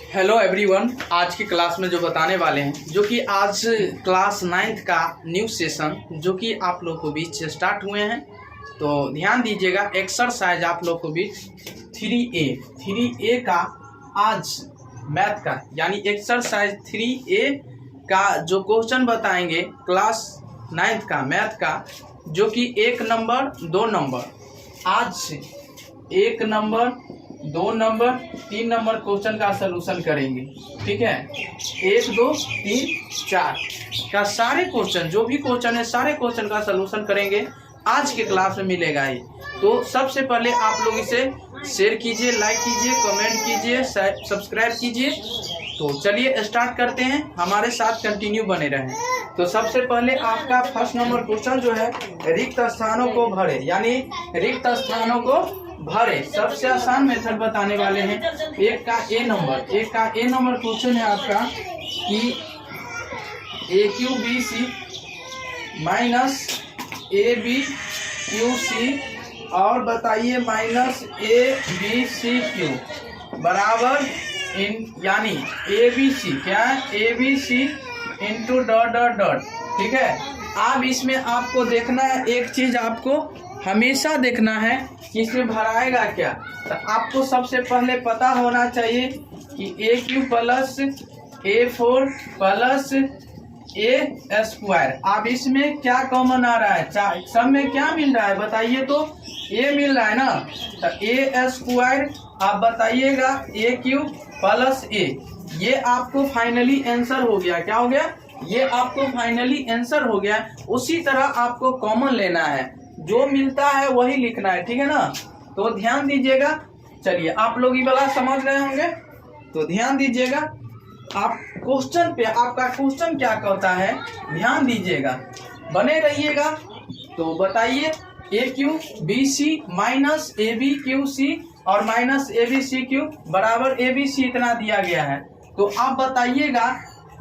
Hello everyone, आज की class में जो बताने वाले हैं जो कि आज क्लास 9th का न्यू सेशन जो कि आप लोग को बीच से स्टार्ट हुए हैं, तो ध्यान दीजिएगा। एक्सरसाइज आप लोग को बीच 3A का आज मैथ का यानी एक्सरसाइज 3A का जो क्वेश्चन बताएंगे क्लास 9th का मैथ का, जो कि 1 नंबर 2 नंबर आज से 1 नंबर 2 नंबर 3 नंबर क्वेश्चन का सलूशन करेंगे। ठीक है, 1 2 3 4 का सारे क्वेश्चन, जो भी क्वेश्चन है सारे क्वेश्चन का सलूशन करेंगे आज के क्लास में मिलेगा ही। तो सबसे पहले आप लोग इसे शेयर कीजिए, लाइक कीजिए, कमेंट कीजिए, सब्सक्राइब कीजिए। तो चलिए स्टार्ट करते हैं, हमारे साथ कंटिन्यू बने रहें। तो सबसे पहले आपका फर्स्ट नंबर क्वेश्चन जो है रिक्त स्थानों को भरे, यानी रिक्त स्थानों को भरे। सबसे आसान मेथड बताने वाले हैं। एक का ए नंबर क्वेश्चन है आपका कि AQBC माइनस ABQC और बताइए माइनस ABCQ बराबर यानी ABC क्या है, ABC into dot dot dot. ठीक है, अब इसमें आपको देखना है एक चीज, आपको हमेशा देखना है कि इसमें भराएगा क्या। तो आपको सबसे पहले पता होना चाहिए कि AQ plus A4 plus A square. अब इसमें क्या कॉमन आ रहा है, सब में क्या मिल रहा है बताइए, तो A मिल रहा है ना। तो A स्क्वायर आप बताइएगा AQ प्लस A, ये आपको फाइनली आंसर हो गया। क्या हो गया, ये आपको फाइनली आंसर हो गया। उसी तरह आपको कॉमन लेना है, जो मिलता है वही लिखना है। ठीक है ना, तो ध्यान दीजिएगा। चलिए, आप लोग ये वाला समझ रहे होंगे, तो ध्यान दीजिएगा। आप क्वेश्चन पे, आपका क्वेश्चन क्या कहता है ध्यान दीजिएगा, बने रहिएगा। तो बताइए AQBC माइनस ABQC और माइनस ABCQ बराबर ABC इतना दिया गया है। तो आप बताइएगा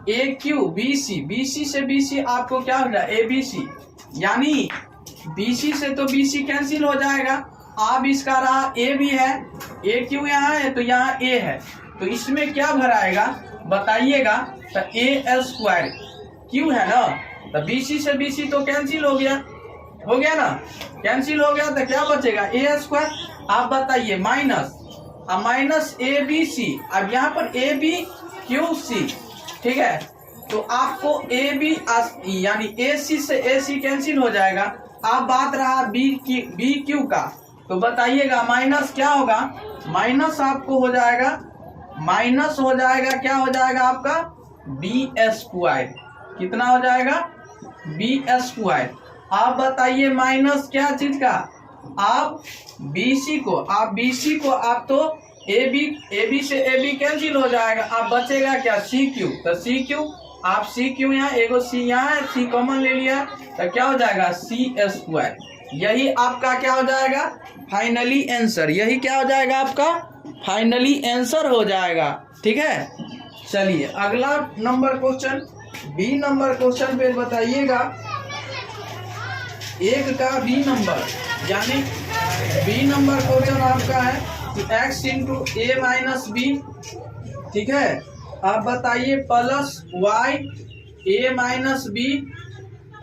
AQBC, BC से BC आपको क्या हो जाए ABC, यानी BC से तो BC कैंसिल हो जाएगा। अब इसका रहा A भी है, AQ यहाँ है तो यहाँ A है, तो इसमें क्या भराएगा बताइएगा। तो A स्क्वायर Q है ना, तो BC से BC तो कैंसिल हो गया ना, कैंसिल हो गया तो क्या बचेगा A स्क्वायर। आप बताइए माइनस, अब माइनस ABC, अब यहाँ पर ABQC। ठीक है, तो आपको AB यानी AC से AC कैंसिल हो जाएगा। अब बात रहा BQ का, तो बताइएगा माइनस क्या होगा, माइनस आपको हो जाएगा, माइनस हो जाएगा, क्या हो जाएगा आपका B स्क्वायर। कितना हो जाएगा B स्क्वायर। आप बताइए माइनस क्या चीज का, आप BC को आप तो AB से AB कैंसिल हो जाएगा। आप बचेगा क्या CQ, तो CQ आप CQ यहाँ एगो C यहाँ है, C कॉमन ले लिया तो क्या हो जाएगा C स्क्वायर। यही आपका क्या हो जाएगा फाइनली आंसर, यही क्या हो जाएगा आपका फाइनली आंसर हो जाएगा। ठीक है, चलिए अगला number question B number question पे बताइएगा 1 का B नंबर, यानी B नंबर क्वेश्चन आपका है कि x into A minus B। ठीक है, आप बताइए plus y A minus B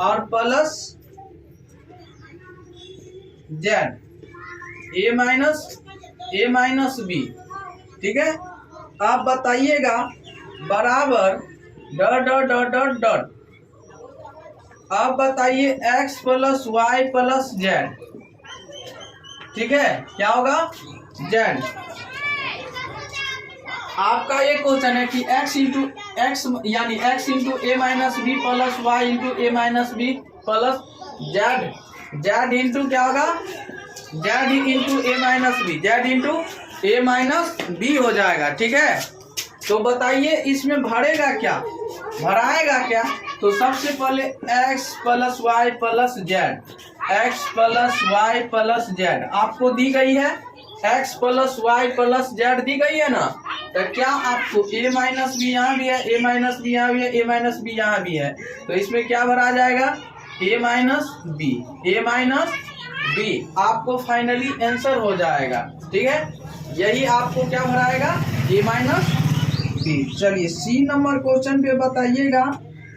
और plus z A minus B। ठीक है, आप बताइएगा बराबर dot dot dot dot dot. आप बताइए x plus y plus z। ठीक है, क्या होगा z। आपका ये क्वेश्चन है कि x इंटू x यानी x into A minus B plus y into A minus B plus z into क्या होगा z into A minus B, z into A minus B हो जाएगा। ठीक है, तो बताइए इसमें भरेगा क्या, भराएगा क्या। तो सबसे पहले x plus y plus z आपको दी गई है, x plus y plus z दी गई है ना। तो क्या आपको A माइनस बी यहाँ भी है, A माइनस बी यहाँ भी है, A माइनस बी यहाँ भी है, तो इसमें क्या भरा जाएगा A माइनस बी। आपको फाइनली आंसर हो जाएगा। ठीक है, यही आपको क्या भराएगा A माइनस बी। चलिए सी नंबर क्वेश्चन पे बताइएगा।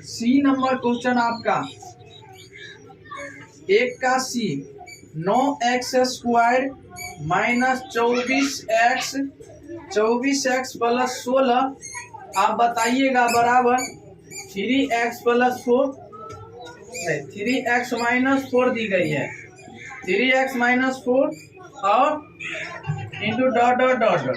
सी नंबर क्वेश्चन आपका एक का सी 9x square minus 24x plus 16 आप बताइएगा बराबर 3x प्लस 4 3x माइनस 4 दी गई है 3x माइनस 4 और into dot dot dot dot.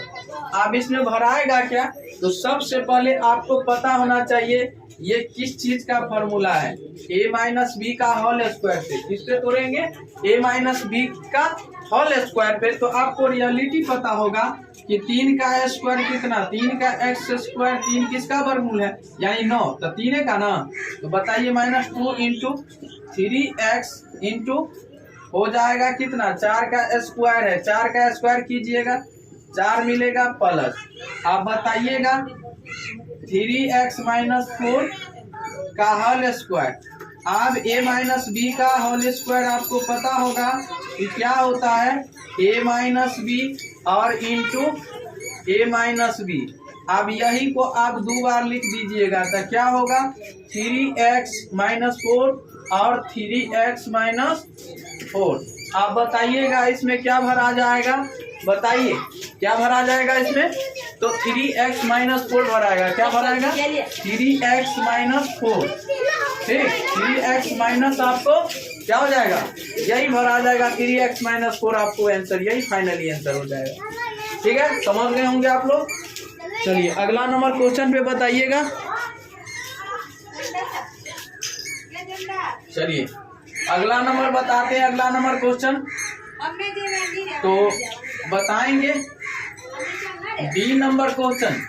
आप इसमें भराएगा क्या? तो सबसे पहले आपको पता होना चाहिए ये किस चीज का फॉर्मूला है। a माइनस बी का होल स्क्वायर पे किस पे तोड़ेंगे? a माइनस बी का होल स्क्वायर पे। तो आपको रियलिटी पता होगा कि 3 का स्क्वायर कितना 3 का एक्स स्क्वायर 3 किसका वर्गमूल है यानी 9 तो 3 है का ना। तो बताइए माइनस 2 इंटू 3x इंटू हो जाएगा कितना 4 का स्क्वायर है 4 का स्क्वायर कीजिएगा 4 मिलेगा प्लस आप बताइएगा 3x माइनस 4 का होल स्क्वायर। अब a माइनस बी का होल स्क्वायर आपको पता होगा कि क्या होता है a माइनस बी और इंटू a माइनस बी। अब यही को आप 2 बार लिख दीजिएगा तो क्या होगा 3x माइनस 4 और 3x माइनस 4। आप बताइएगा इसमें क्या भरा जाएगा? बताइए क्या भरा जाएगा इसमें? तो 3x माइनस 4 भराएगा। क्या भराएगा? 3x minus 4। ठीक 3x माइनस आपको क्या हो जाएगा? यही भरा जाएगा 3x माइनस 4 आपको आंसर यही फाइनली आंसर हो जाएगा। ठीक है समझ गए होंगे आप लोग। चलिए अगला नंबर क्वेश्चन पे बताइएगा। चलिए अगला नंबर बताते हैं। अगला नंबर क्वेश्चन तो बताएंगे डी नंबर क्वेश्चन।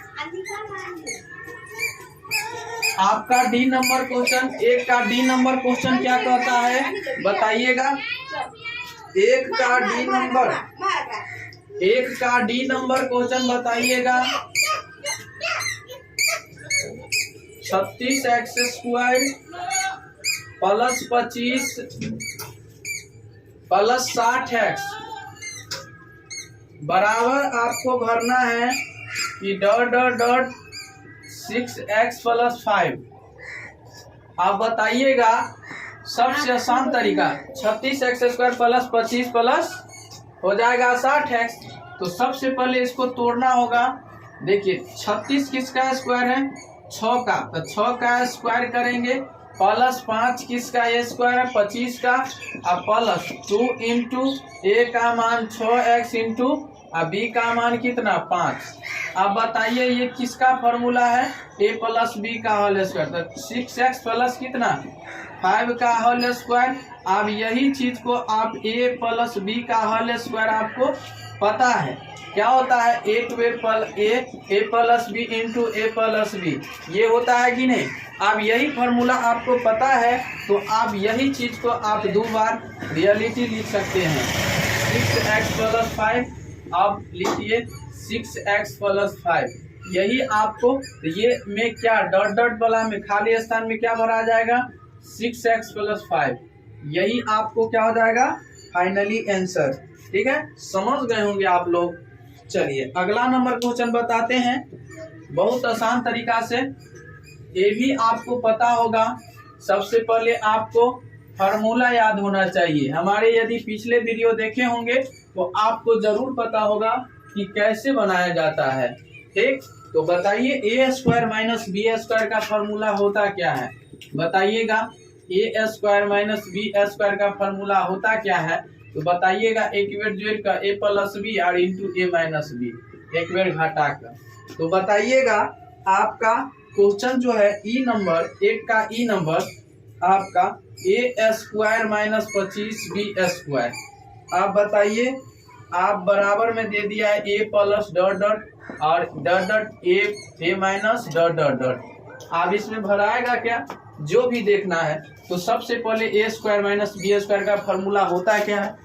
आपका डी नंबर क्वेश्चन एक का डी नंबर क्वेश्चन क्या कहता है बताइएगा। एक का डी नंबर क्वेश्चन बताइएगा 36x square plus 25 plus 60x बराबर आपको भरना है कि dot dot dot 6x plus 5। आप बताइएगा सबसे आसान तरीका 36x स्क्वायर प्लस 25 प्लस हो जाएगा 60x। तो सबसे पहले इसको तोड़ना होगा। देखिए 36 किसका स्क्वायर है 6 का तो 6 का स्क्वायर करेंगे प्लस 5 किसका ये स्क्वायर है 25 का अब प्लस 2 इंटू ए का मान 6x इंटू अब बी का मान कितना 5। अब बताइए ये किसका फॉर्मूला है a प्लस बी का होल स्क्वायर तो 6x प्लस कितना 5 का होल स्क्वायर। अब यही चीज को आप a प्लस बी का होल स्क्वायर आपको पता है क्या होता है a plus B into A plus B ये होता है कि नहीं। अब यही फॉर्मूला आपको पता है तो आप यही चीज को आप 2 बार रियलिटी लिख सकते हैं 6x प्लस 5। आप लिखिए 6x प्लस 5 यही आपको ये में क्या डॉट डॉट वाला में खाली स्थान में क्या भरा जाएगा 6x प्लस 5 यही आपको क्या हो जाएगा फाइनली आंसर। ठीक है समझ गए होंगे आप लोग। चलिए अगला नंबर क्वेश्चन बताते हैं बहुत आसान तरीका से। ये भी आपको पता होगा सबसे पहले आपको फार्मूला याद होना चाहिए। हमारे यदि पिछले वीडियो देखे होंगे तो आपको जरूर पता होगा कि कैसे बनाया जाता है। ठीक तो बताइए ए स्क्वायर माइनस बी स्क्वायर का फॉर्मूला होता क्या है बताइएगा। ए स्क्वायर माइनस बी स्क्वायर का फॉर्मूला होता क्या है तो बताइएगा एक बेर जोड़ का ए प्लस बी और इंटू ए माइनस बी एक बेर घटा कर। तो बताइएगा आपका क्वेश्चन जो है ई नंबर एक का ई नंबर आपका ए स्क्वायर माइनस 25 बी स्क्वायर। आप बताइए आप बराबर में दे दिया है ए प्लस डॉट डॉट और dot dot A minus dot dot dot. आप इसमें भराएगा क्या जो भी देखना है। तो सबसे पहले ए स्क्वायर माइनस बी स्क्वायर का फॉर्मूला होता क्या है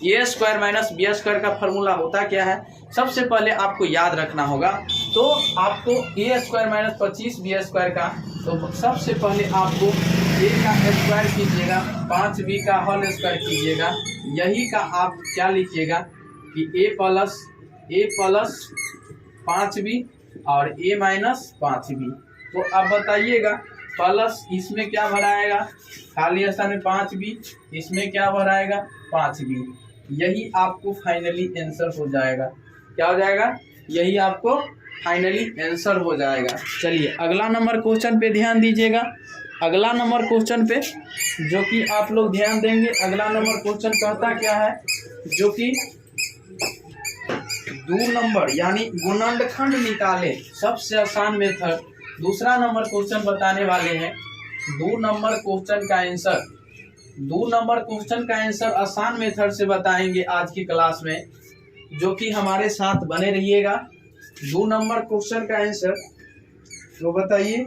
ए स्क्वायर माइनस बी स्क्वायर का फॉर्मूला होता क्या है सबसे पहले आपको याद रखना होगा। तो आपको ए स्क्वायर माइनस 25 बी स्क्वायर का तो सबसे पहले आपको ए का स्क्वायर कीजिएगा 5 बी का होल स्क्वायर कीजिएगा यही का आप क्या लिखिएगा कि ए प्लस 5 बी और a माइनस 5b। तो अब बताइएगा प्लस इसमें क्या भराएगा, खाली स्थान में 5b, इसमें क्या भराएगा 5b। यही आपको फाइनली आंसर हो जाएगा। क्या हो जाएगा, यही आपको फाइनली आंसर हो जाएगा। चलिए अगला नंबर क्वेश्चन पे ध्यान दीजिएगा। अगला नंबर क्वेश्चन पे जो कि आप लोग ध्यान देंगे, अगला नंबर क्वेश्चन कहता क्या है, जो कि 2 नंबर यानी गुणनखंड निकाले, सबसे आसान मेथड। दूसरा नंबर क्वेश्चन बताने वाले हैं। 2 नंबर क्वेश्चन का आंसर, 2 नंबर क्वेश्चन का आंसर आसान मेथड से बताएंगे आज की क्लास में, जो कि हमारे साथ बने रहिएगा। 2 नंबर क्वेश्चन का आंसर तो बताइए,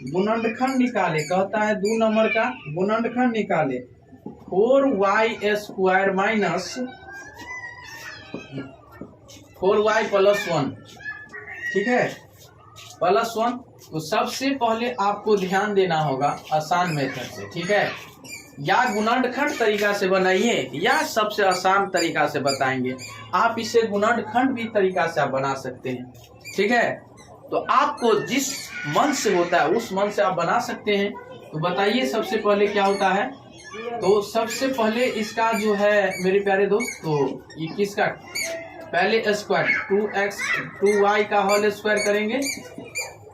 गुणनखंड निकाले, कहता है 2 नंबर का गुणनखंड निकाले 4y² माइनस 4y प्लस 1, ठीक है, प्लस 1। तो सबसे पहले आपको ध्यान देना होगा आसान मेथड से, ठीक है, या गुणनखंड तरीका से बनाइए या सबसे आसान तरीका से बताएंगे। आप इसे गुणनखंड भी तरीका से आप बना सकते हैं, ठीक है। तो आपको जिस मन से होता है उस मन से आप बना सकते हैं। तो बताइए सबसे पहले क्या होता है। तो सबसे पहले इसका जो है मेरे प्यारे दोस्त, तो ये किसका, पहले स्क्वायर 2y का होल स्क्वायर करेंगे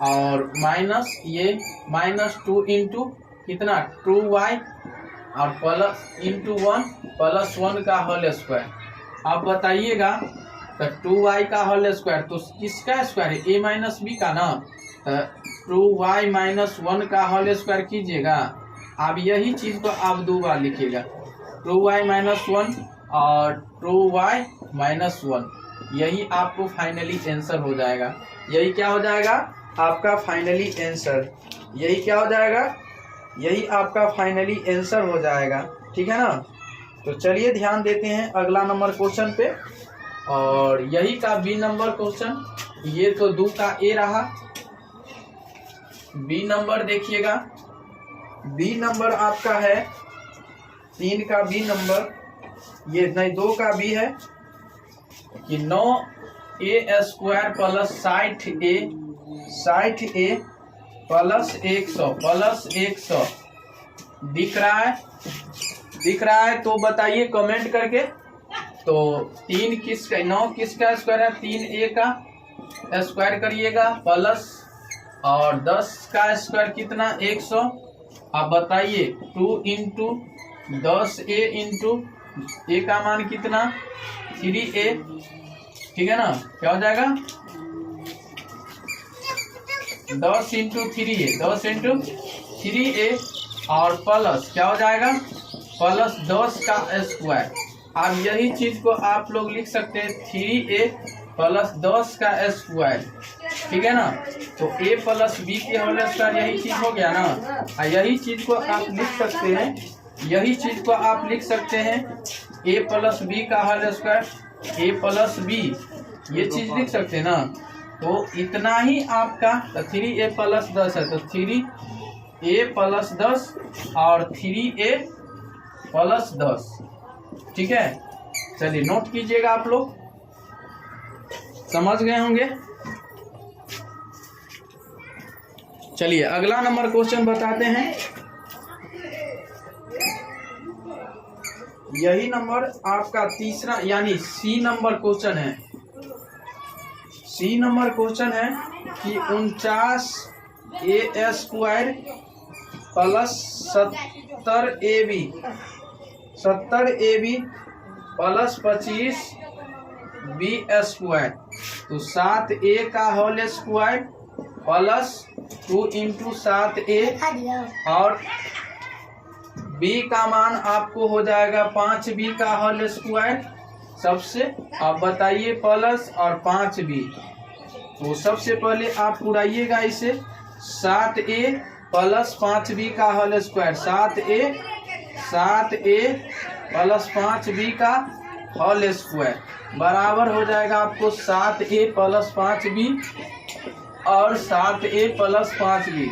और माइनस ये -2 इंटू कितना 2y और प्लस इंटू 1 प्लस 1 का होल स्क्वायर। आप बताइएगा तो 2y का होल स्क्वायर तो किसका स्क्वायर है, a माइनस बी का ना, तो 2y माइनस 1 का होल स्क्वायर कीजिएगा। अब यही चीज को आप 2 बार लिखिएगा, 2y माइनस 1 और 2y माइनस 1। यही आपको फाइनली आंसर हो जाएगा। यही क्या हो जाएगा आपका फाइनली आंसर, यही क्या हो जाएगा, यही आपका फाइनली आंसर हो जाएगा, ठीक है ना। तो चलिए ध्यान देते हैं अगला नंबर क्वेश्चन पे, और यही का बी नंबर क्वेश्चन। ये तो 2 का ए रहा। बी नंबर देखिएगा, बी नंबर आपका है 3 का बी नंबर, ये नहीं 2 का बी है कि 9a² प्लस 60a प्लस 100 दिख रहा है। तो बताइए कमेंट करके। तो 3 किसका, 9 किसका स्क्वायर है, 3a का स्क्वायर करिएगा प्लस और 10 का स्क्वायर कितना 100। अब बताइए 2 इंटू 10a इंटू a का मान कितना 3a, ठीक है ना। क्या हो जाएगा 10 इंटू 3a, 10 इंटू 3a और प्लस क्या हो जाएगा प्लस 10 का स्क्वायर। अब यही चीज को आप लोग लिख सकते हैं 3a प्लस 10 का स्क्वायर, ठीक है ना। तो a प्लस b के होल स्क्वायर यही चीज हो गया ना। यही चीज को आप लिख सकते हैं, यही चीज को आप लिख सकते हैं a प्लस b का whole square, a plus b, ये चीज लिख सकते हैं ना। तो इतना ही आपका 3a प्लस 10 है, तो 3a प्लस 10 और 3a प्लस 10, ठीक है। चलिए नोट कीजिएगा, आप लोग समझ गए होंगे। चलिए अगला नंबर क्वेश्चन बताते हैं। यही नंबर आपका तीसरा यानी सी नंबर क्वेश्चन है। सी नंबर क्वेश्चन है कि 49a² plus 70ab plus 25b²। तो 7a का whole square plus 2 into 7a और b का मान आपको हो जाएगा 5b का होल स्क्वायर। सबसे आप बताइए प्लस और 5b। तो सबसे पहले आप उड़ाइएगा इसे, 7a प्लस 5b का whole square, 7a plus 5b का होल स्क्वायर बराबर हो जाएगा आपको 7a प्लस 5b और 7a प्लस 5b।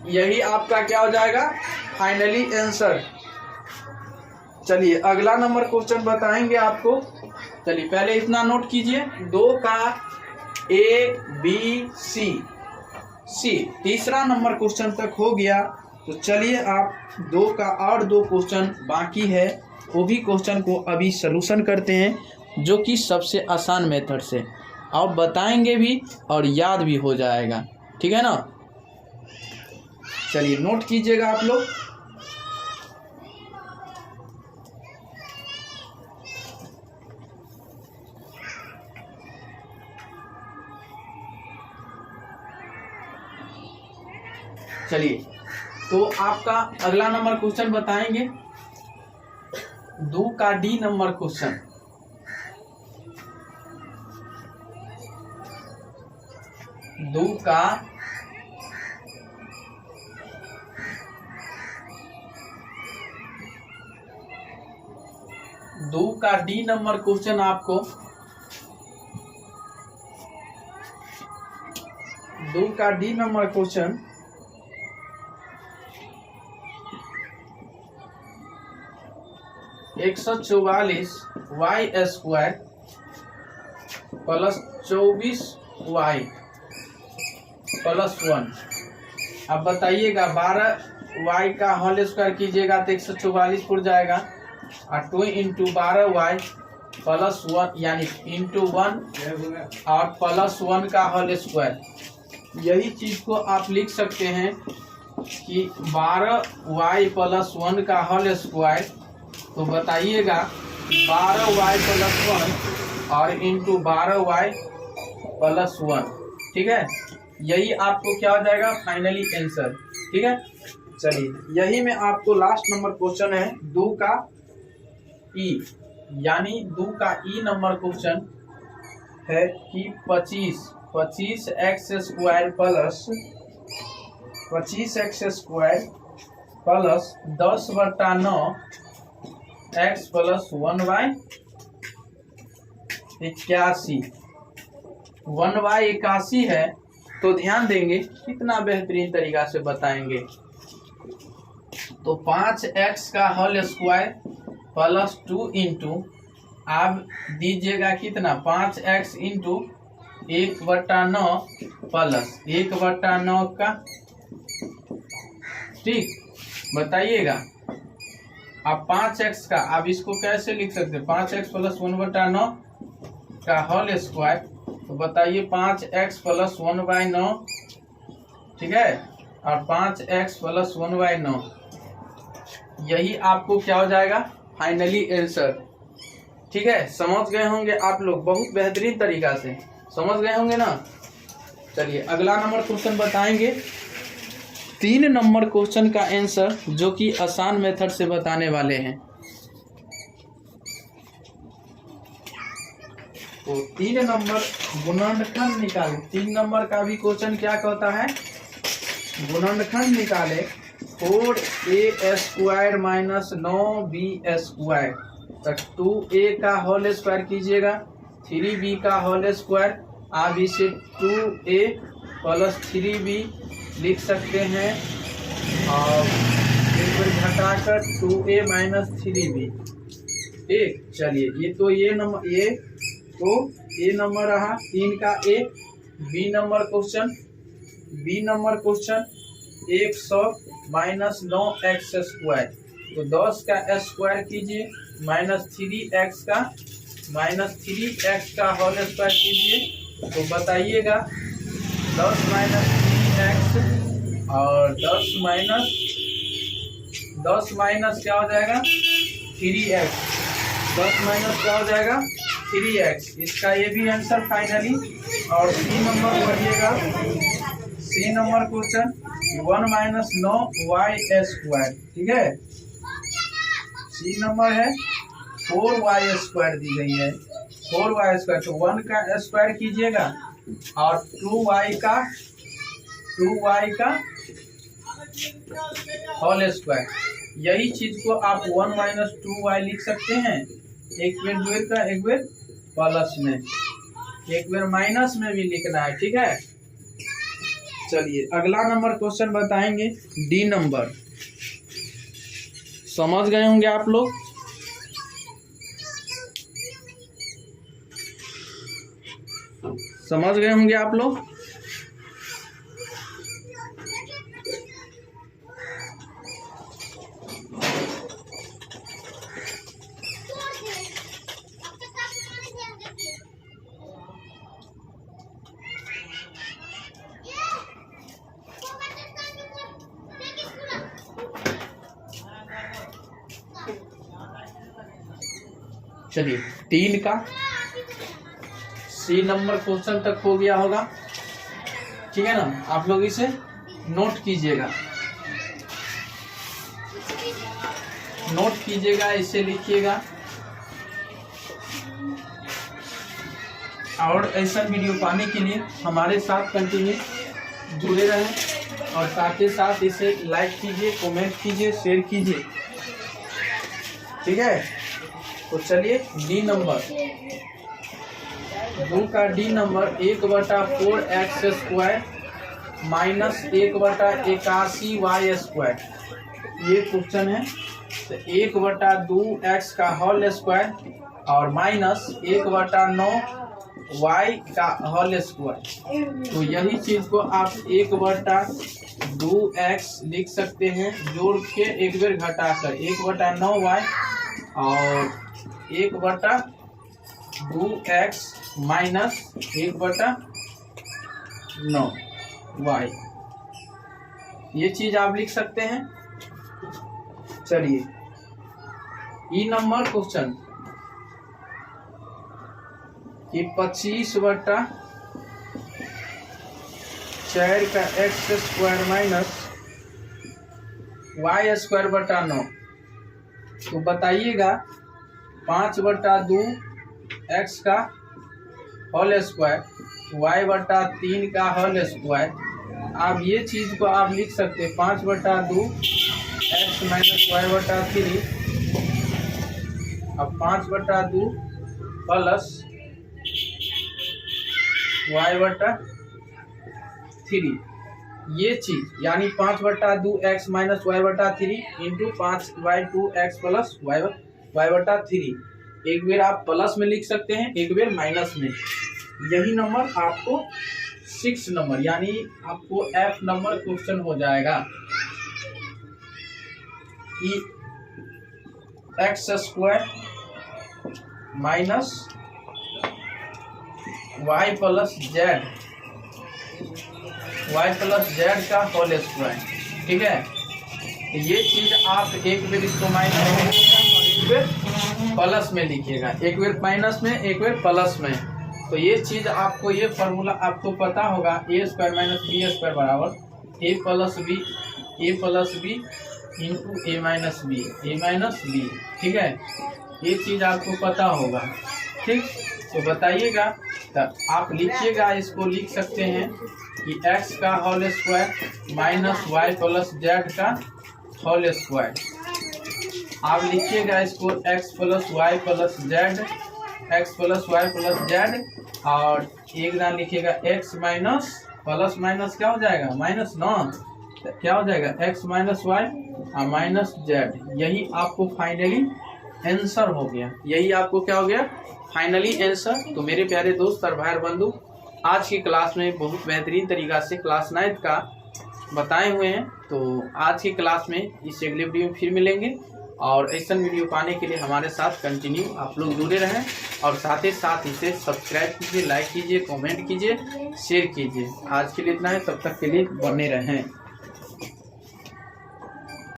यही आपका क्या हो जाएगा फाइनली आंसर। चलिए अगला नंबर क्वेश्चन बताएंगे आपको। चलिए पहले इतना नोट कीजिए, 2 का ABC। तीसरा नंबर क्वेश्चन तक हो गया। तो चलिए आप दो का और दो क्वेश्चन बाकी है, वो भी क्वेश्चन को अभी सलूशन करते हैं, जो कि सबसे आसान मेथड से और बताएंगे भी और याद भी हो जाएगा। ठीक है ना। चलिए नोट कीजिएगा आप लोग। चलिए तो आपका अगला नंबर क्वेश्चन बताएंगे 2 का डी नंबर क्वेश्चन। दो का डी नंबर क्वेश्चन आपको 2 का D number question 144 Y square plus 24 Y plus 1। अब बताइएगा 12 वाई का होल स्क्वायर कीजिएगा तो 144 उड़ जाएगा, और 2 इंटू 12 वाई प्लस 1 यानी इंटू 1 और प्लस 1 का होल स्क्वायर। यही चीज को आप लिख सकते हैं कि 12 वाई प्लस 1 का होल स्क्वायर। तो बताइएगा 12 वाई प्लस 1 और इंटू 12 वाई प्लस 1। ठीक है, यही आपको क्या हो जाएगा फाइनली आंसर। ठीक है, चलिए यही में आपको लास्ट नंबर क्वेश्चन है 2 का ई, यानी 2 का ई नंबर क्वेश्चन है कि 25 x square plus 25x square plus 10/9 x plus 1y 81। 1y 81 है। तो ध्यान देंगे कितना बेहतरीन तरीका से बताएंगे। तो 5x का होल स्क्वायर प्लस 2 इंटू, आप दीजिएगा कितना 5x इंटू 1/9 प्लस 1/9 का। ठीक, बताइएगा अब 5x का, आप इसको कैसे लिख सकते हैं 5x प्लस 1/9 का होल स्क्वायर। तो बताइए 5x प्लस 1/9, ठीक है, और 5x प्लस 1/9, यही आपको क्या हो जाएगा फाइनली आंसर। ठीक है, समझ गए होंगे आप लोग, बहुत बेहतरीन तरीका से समझ गए होंगे ना। चलिए अगला नंबर क्वेश्चन बताएंगे 3 नंबर क्वेश्चन का आंसर, जो कि आसान मेथड से बताने वाले हैं। तो 3 नंबर गुणनखंड निकाले। 3 नंबर का भी क्वेश्चन क्या कहता है, गुणनखंड निकाले 4a square minus 9b square तक 2a का होल स्क्वायर कीजिएगा 3b का होल स्क्वायर। आप इसे 2a प्लस 3b लिख सकते हैं और एक बार घटाकर 2a माइनस 3b। ठीक, चलिए ये तो ये नंबर, ये तो ए नंबर रहा 3 का A. B number question 100 minus 9x square, तो 10 का स्क्वायर कीजिए माइनस 3x का होल स्क्वायर कीजिए। तो बताइएगा 10 माइनस 3x और 10 माइनस क्या हो जाएगा 3x, 10 माइनस क्या हो जाएगा 3x। इसका ये भी आंसर फाइनली। और सी नंबर पढ़िएगा, C number question 1 minus 9y square. ठीक है, सी नंबर है 4y स्क्वायर दी गई है, 4y स्क्वायर। तो 1 का स्क्वायर कीजिएगा और 2y का होल स्क्वायर। यही चीज को आप 1 माइनस 2y लिख सकते हैं, एक बेर दुएर का, एक बेर प्लस में, एक बेर माइनस में भी लिखना है। ठीक है, चलिए अगला नंबर क्वेश्चन बताएंगे डी नंबर। समझ गए होंगे आप लोग। समझ गए होंगे आप लोग। चलिए 3 का सी नंबर क्वेश्चन तक हो गया होगा, ठीक है ना। आप लोग इसे नोट कीजिएगा, इसे लिखिएगा। और ऐसा वीडियो पाने के लिए हमारे साथ कंटिन्यू जुड़े रहें और साथ ही साथ इसे लाइक कीजिए, कमेंट कीजिए, शेयर कीजिए, ठीक है। तो चलिए डी नंबर 2 का D number 1/4x² minus 1/81y², ये क्वेश्चन है। तो 1/2x का होल स्क्वायर और माइनस 1/9y का होल स्क्वायर। तो यही चीज को आप 1/2x लिख सकते हैं जोड़ के एक बार घटाकर 1/9y और 1/2x माइनस 1/9y, ये चीज आप लिख सकते हैं। चलिए ई नंबर क्वेश्चन कि 25/4 का x² माइनस y²/9। तो बताइएगा 5/2x का होल स्क्वायर y/3 का होल स्क्वायर। आप ये चीज को आप लिख सकते हैं 5/2x माइनस y/3 अब 5/2 प्लस y/3, ये चीज यानी 5/2x minus y/3 into 5/2x plus y/3। एक बार आप प्लस में लिख सकते हैं, एक बार माइनस में। यही नंबर आपको 6 नंबर यानी आपको F नंबर क्वेश्चन हो जाएगा कि x² minus y plus z का होल स्क्वायर, ठीक है। तो ये चीज आप एक बार इसको माइनस में लिखिएगा और एक बार प्लस में लिखिएगा, एक बार माइनस में एक बार प्लस में। तो ये चीज आपको, ये फॉर्मूला आपको पता होगा a² माइनस b² बराबर a plus b into a minus b, ठीक है। ये चीज आपको पता होगा, ठीक। तो बताइएगा, तो आप लिखिएगा, इसको लिख सकते हैं कि x का whole square minus y plus z का होल स्क्वायर। आप लिखिएगा इसको x plus y plus z और एक दान लिखिएगा x माइनस प्लस माइनस क्या हो जाएगा माइनस 9, क्या हो जाएगा x माइनस y और माइनस z। यही आपको फाइनली आंसर हो गया, यही आपको क्या हो गया फाइनली आंसर। तो मेरे प्यारे दोस्त और भाई बंधु, आज की क्लास में बहुत बेहतरीन तरीका से क्लास 9 का बताए हुए हैं। तो आज की क्लास में इस अगले वीडियो में फिर मिलेंगे और ऐसा वीडियो पाने के लिए हमारे साथ कंटिन्यू आप लोग जुड़े रहें और साथ ही साथ इसे सब्सक्राइब कीजिए, लाइक कीजिए, कमेंट कीजिए, शेयर कीजिए। आज के लिए इतना है, तब तक के लिए बने रहें।